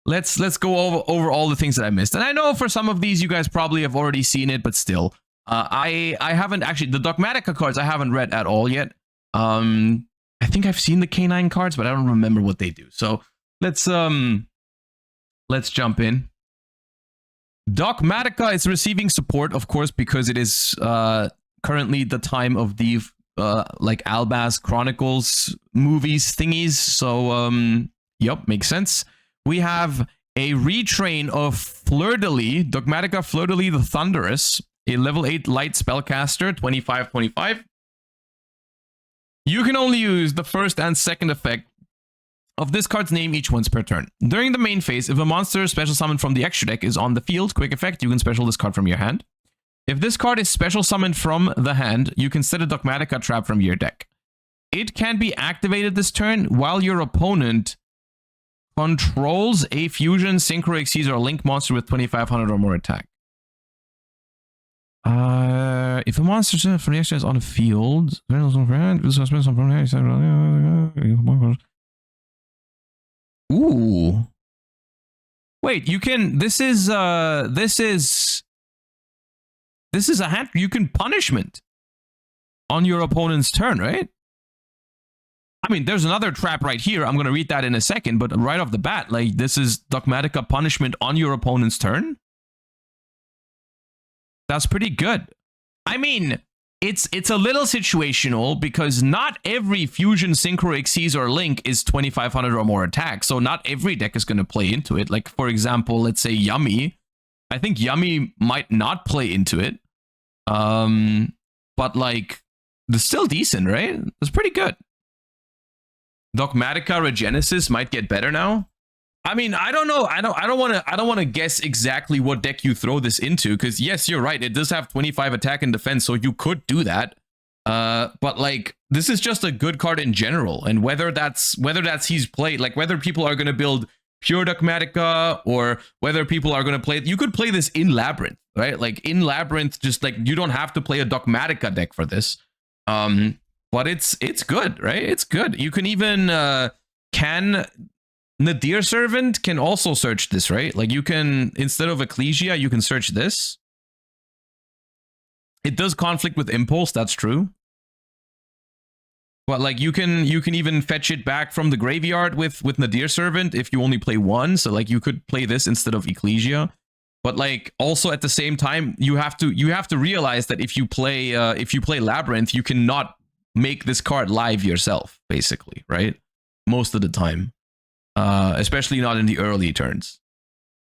let's go over all the things that I missed. And I know for some of these you guys probably have already seen it, but still, I haven't actually, the Dogmatica cards I haven't read at all yet. I think I've seen the K9 cards, but I don't remember what they do. So let's jump in. Dogmatica is receiving support, of course, because it is currently the time of the like Albaz Chronicles movies thingies. So yep, makes sense. We have a retrain of Fleur-de-Lis, Dogmatica Fleur-de-Lis the Thunderous, a level 8 light spellcaster, 25/25. You can only use the first and second effect of this card's name each once per turn. During the main phase, if a monster special summoned from the extra deck is on the field, quick effect, you can special this card from your hand. If this card is special summoned from the hand, you can set a Dogmatica trap from your deck. It can be activated this turn while your opponent controls a fusion, synchro, exceeds, or link monster with 2500 or more attack. If a monster from the extra is on the field, ooh. Wait, you can, this is a hand, you can punishment on your opponent's turn, right? I mean, there's another trap right here. I'm going to read that in a second, but right off the bat, like, this is Dogmatica punishment on your opponent's turn. That's pretty good. I mean, it's a little situational because not every fusion, synchro, exceeds, or link is 2500 or more attack. So not every deck is going to play into it. Like, for example, let's say Yummy. I think Yummy might not play into it. But like, it's still decent, right? It's pretty good. Dogmatica Regenesis might get better now. I mean, I don't know. I don't want to guess exactly what deck you throw this into, because yes, you're right. It does have 25 attack and defense, so you could do that. But like, this is just a good card in general, and whether that's he's played, like whether people are going to build pure Dogmatica or whether people are going to play, you could play this in Labyrinth, right? Like in Labyrinth, just like you don't have to play a Dogmatica deck for this. But it's good, right? It's good. You can even Nadir Servant can also search this, right? Like you can, instead of Ecclesia, you can search this. It does conflict with Impulse, that's true. But like you can even fetch it back from the graveyard with Nadir Servant if you only play one. So like you could play this instead of Ecclesia. But like also at the same time, you have to realize that if you play Labyrinth, you cannot make this card live yourself, basically, right? Most of the time. Especially not in the early turns.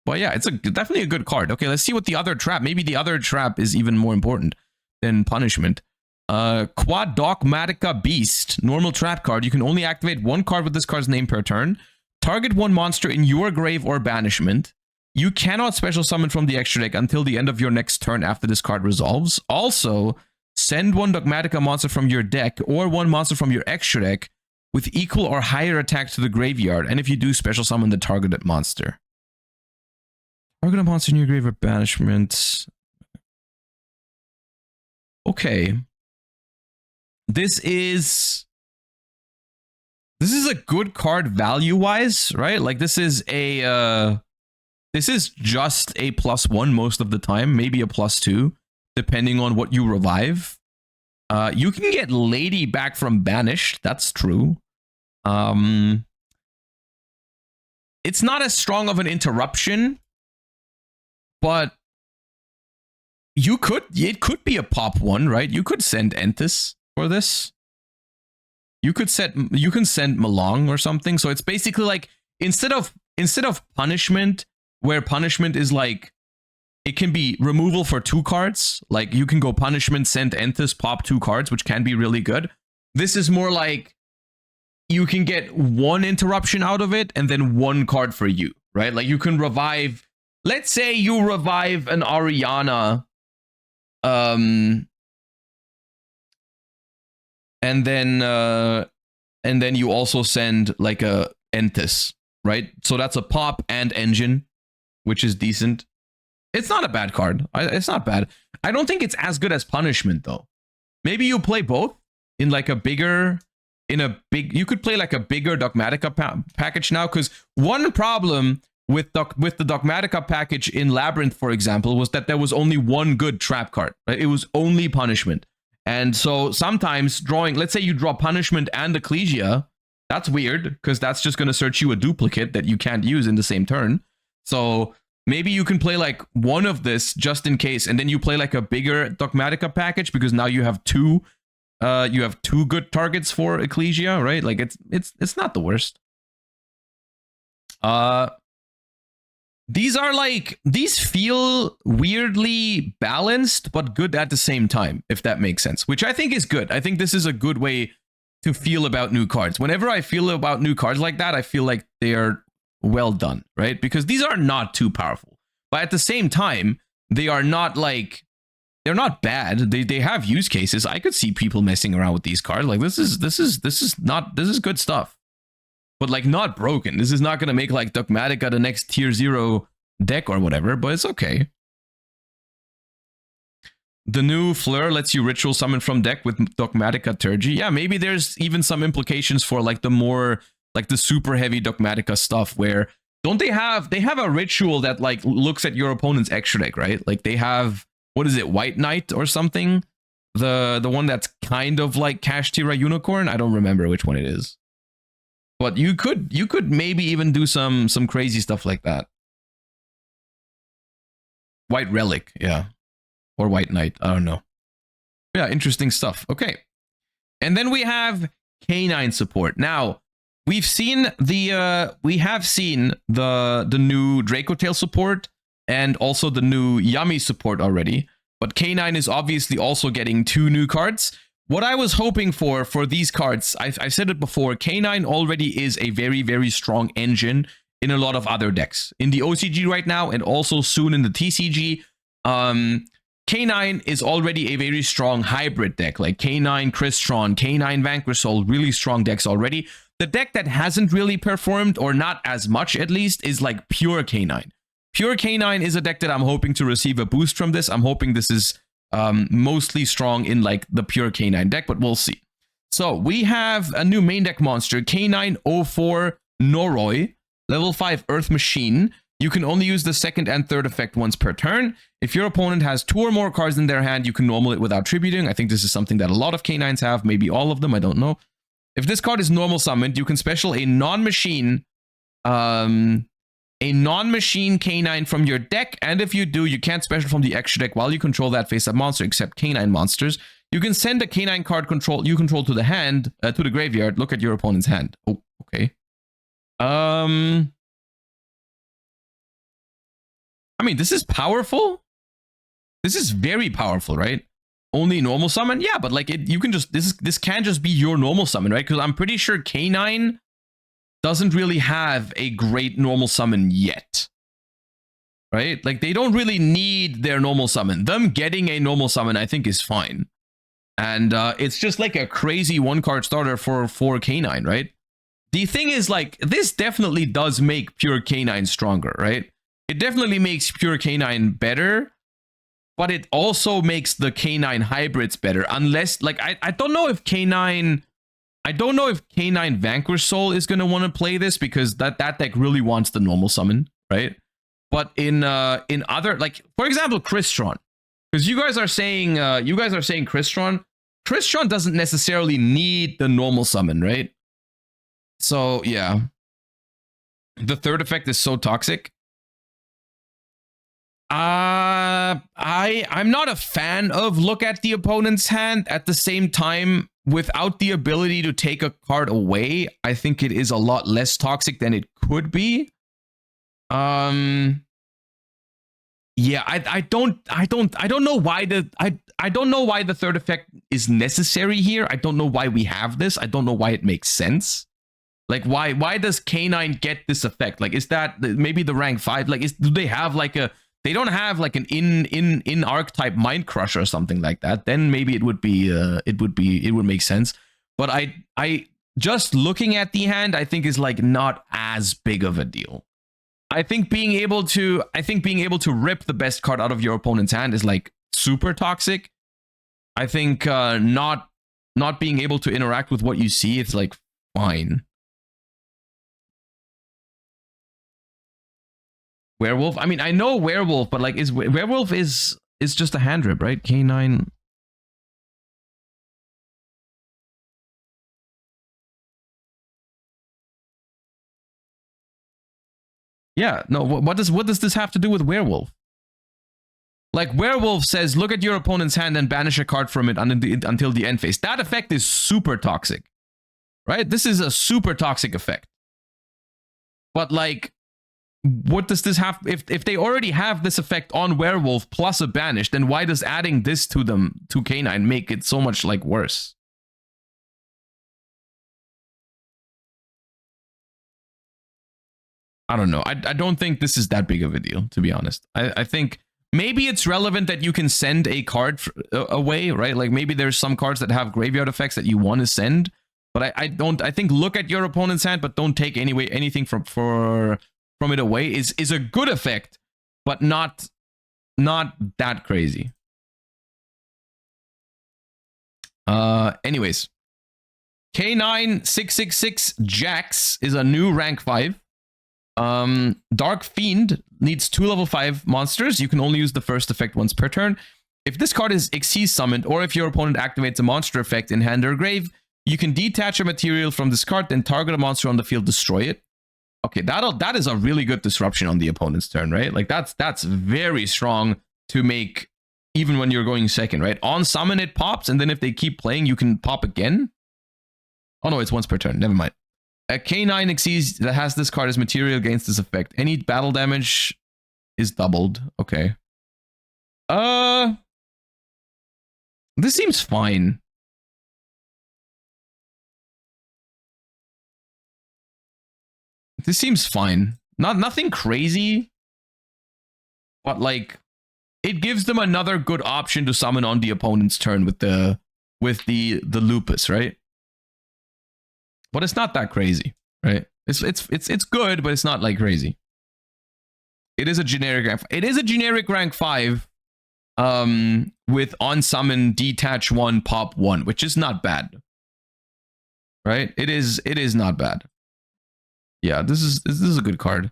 But yeah, it's definitely a good card. Okay, let's see what the other trap. Maybe the other trap is even more important than punishment. Quad Dogmatica Beast, normal trap card. You can only activate one card with this card's name per turn. Target one monster in your grave or banishment. You cannot special summon from the extra deck until the end of your next turn after this card resolves. Also, send one Dogmatica monster from your deck or one monster from your extra deck with equal or higher attack to the graveyard, and if you do, special summon the targeted monster. Target a monster in your grave or banishment. Okay. This is a good card value-wise, right? Like this is just a +1 most of the time, maybe a +2, depending on what you revive. You can get Lady back from Banished, that's true. It's not as strong of an interruption, but it could be a pop one, right? You could send Entis for this. You can send Malong or something. So it's basically like instead of punishment, where punishment is like it can be removal for 2 cards, like you can go punishment, send Entis, pop 2 cards, which can be really good. This is more like you can get 1 interruption out of it and then 1 card for you, right? Like you can revive, let's say you revive an Ariana, and then you also send like a Entis, right? So that's a pop and engine, which is decent. It's not a bad card. It's not bad. I don't think it's as good as punishment though. Maybe you play both in like a bigger, you could play like a bigger Dogmatica package now, because one problem with the Dogmatica package in Labyrinth, for example, was that there was only one good trap card. Right? It was only Punishment. And so sometimes drawing, let's say you draw Punishment and Ecclesia, that's weird because that's just going to search you a duplicate that you can't use in the same turn. So maybe you can play like one of this just in case, and then you play like a bigger Dogmatica package because now you have two good targets for Ecclesia, right? Like it's not the worst. These feel weirdly balanced but good at the same time, if that makes sense, which I think is good. I think this is a good way to feel about new cards. Whenever I feel about new cards like that, I feel like they are well done, right? Because these are not too powerful, but at the same time, they are not like, they're not bad. They have use cases. I could see people messing around with these cards. Like this is good stuff, but like not broken. This is not going to make like Dogmatica the next tier 0 deck or whatever, but it's okay. The new Fleur lets you ritual summon from deck with Dogmatica Turgy. Yeah, maybe there's even some implications for like the more like the super heavy Dogmatica stuff where they have a ritual that like looks at your opponent's extra deck, right? Like they have, what is it, White Knight or something? The one that's kind of like Kashtira Unicorn. I don't remember which one it is. But you could maybe even do some crazy stuff like that. White Relic, yeah. Or White Knight, I don't know. Yeah, interesting stuff. Okay. And then we have K9 support. Now, we have seen the new Draco Tail support and also the new Yummy support already. But K9 is obviously also getting 2 new cards. What I was hoping for these cards, I've said it before, K9 already is a very, very strong engine in a lot of other decks. In the OCG right now and also soon in the TCG. K9 is already a very strong hybrid deck, like K9 Crystron, K9 Vanquish Soul, really strong decks already. The deck that hasn't really performed, or not as much at least, is like Pure K9. Pure K9 is a deck that I'm hoping to receive a boost from this. I'm hoping this is mostly strong in like the Pure K9 deck, but we'll see. So we have a new main deck monster, K904 Noroi, level 5 Earth Machine. You can only use the second and third effect once per turn. If your opponent has 2 or more cards in their hand, you can normal it without tributing. I think this is something that a lot of K9s have, maybe all of them, I don't know. If this card is normal summoned, you can special a non-machine K9 from your deck, and if you do, you can't special from the extra deck while you control that face-up monster except K9 monsters. You can send a K9 card you control to the hand, to the graveyard. Look at your opponent's hand. Oh, okay. I mean, this is powerful. This is very powerful, right? Only normal summon? Yeah, but like you can just, this can just be your normal summon, right? Because I'm pretty sure K9 doesn't really have a great normal summon yet. Right? Like they don't really need their normal summon. Them getting a normal summon, I think, is fine. And it's just like a crazy 1-card starter for K9, right? The thing is, like, this definitely does make Pure K9 stronger, right? It definitely makes Pure K9 better, but it also makes the K9 hybrids better. Unless, like, I don't know if K9... I don't know if K9 Vanquish Soul is going to want to play this because that deck really wants the normal summon, right? But in other, like, for example, Crystron. Because you guys are saying Crystron. Crystron doesn't necessarily need the normal summon, right? So, yeah. The third effect is so toxic. I'm not a fan of look at the opponent's hand. At the same time, without the ability to take a card away, I think it is a lot less toxic than it could be. Yeah, I don't know why the third effect is necessary here. I don't know why we have this. I don't know why it makes sense. Like, why does K9 get this effect? Like, is that maybe the rank 5? Like, do they have like a... They don't have like an in archetype Mind Crush or something like that. Then maybe it would make sense. But I just looking at the hand, I think is like not as big of a deal. I think being able to rip the best card out of your opponent's hand is like super toxic. I think not being able to interact with what you see, it's like fine. Werewolf. I mean, I know werewolf, but like, werewolf is just a hand rip, right? K9. Yeah, no. What does this have to do with werewolf? Like, werewolf says, look at your opponent's hand and banish a card from it until the end phase. That effect is super toxic, right? This is a super toxic effect. But like, what does this have? If they already have this effect on werewolf plus a banish, then why does adding this to them to K9 make it so much like worse? I don't know. I don't think this is that big of a deal, to be honest. I think maybe it's relevant that you can send a card away, right? Like maybe there's some cards that have graveyard effects that you want to send, but I don't. I think look at your opponent's hand, but don't take anything from it away is a good effect, but not that crazy. Anyways, K9 666 Jax is a new rank 5. Dark Fiend needs 2 level 5 monsters. You can only use the first effect once per turn. If this card is Xyz summoned, or if your opponent activates a monster effect in hand or grave, you can detach a material from this card, then target a monster on the field, destroy it. Okay, that is a really good disruption on the opponent's turn, right? Like that's very strong to make even when you're going second, right? On summon it pops, and then if they keep playing, you can pop again. Oh no, it's once per turn. Never mind. A K9 Xyz that has this card as material against this effect. Any battle damage is doubled. Okay. This seems fine. This seems fine. Nothing crazy. But like, it gives them another good option to summon on the opponent's turn with the lupus, right? But it's not that crazy, right? It's good, but it's not like crazy. It is a generic rank. It is a generic rank 5, with on summon detach 1 pop 1, which is not bad, right? It is not bad. Yeah, this is a good card.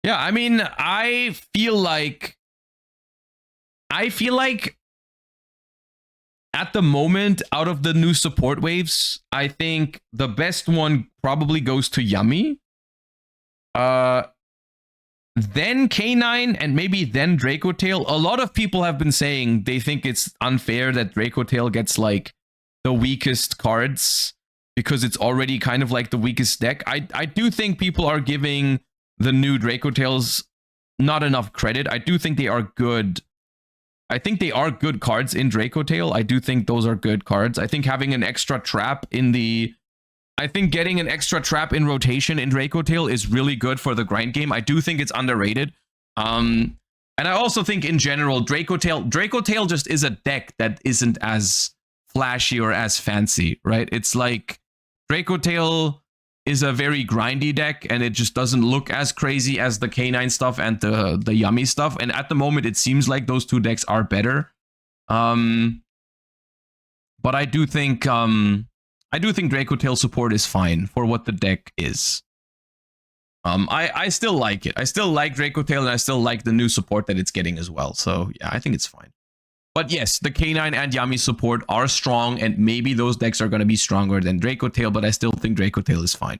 Yeah, I mean, I feel like at the moment, out of the new support waves, I think the best one probably goes to Yummy. Then K9 and maybe then Draco Tail. A lot of people have been saying they think it's unfair that Draco Tail gets like the weakest cards because it's already kind of like the weakest deck. I do think people are giving the new Draco Tails not enough credit. I do think they are good. I think they are good cards in Draco Tail. I do think those are good cards. I think having an extra trap in the... I think getting an extra trap in rotation in Draco Tail is really good for the grind game. I do think it's underrated. And I also think in general, Draco Tail just is a deck that isn't as flashy or as fancy, right? It's like Draco Tail is a very grindy deck, and it just doesn't look as crazy as the K9 stuff and the Yummy stuff. And at the moment, it seems like those two decks are better. But I do think Draco Tail support is fine for what the deck is. I still like it. I still like Draco Tail, and I still like the new support that it's getting as well. So yeah, I think it's fine. But yes, the K9 and Yummy support are strong, and maybe those decks are going to be stronger than Draco Tail, but I still think Draco Tail is fine.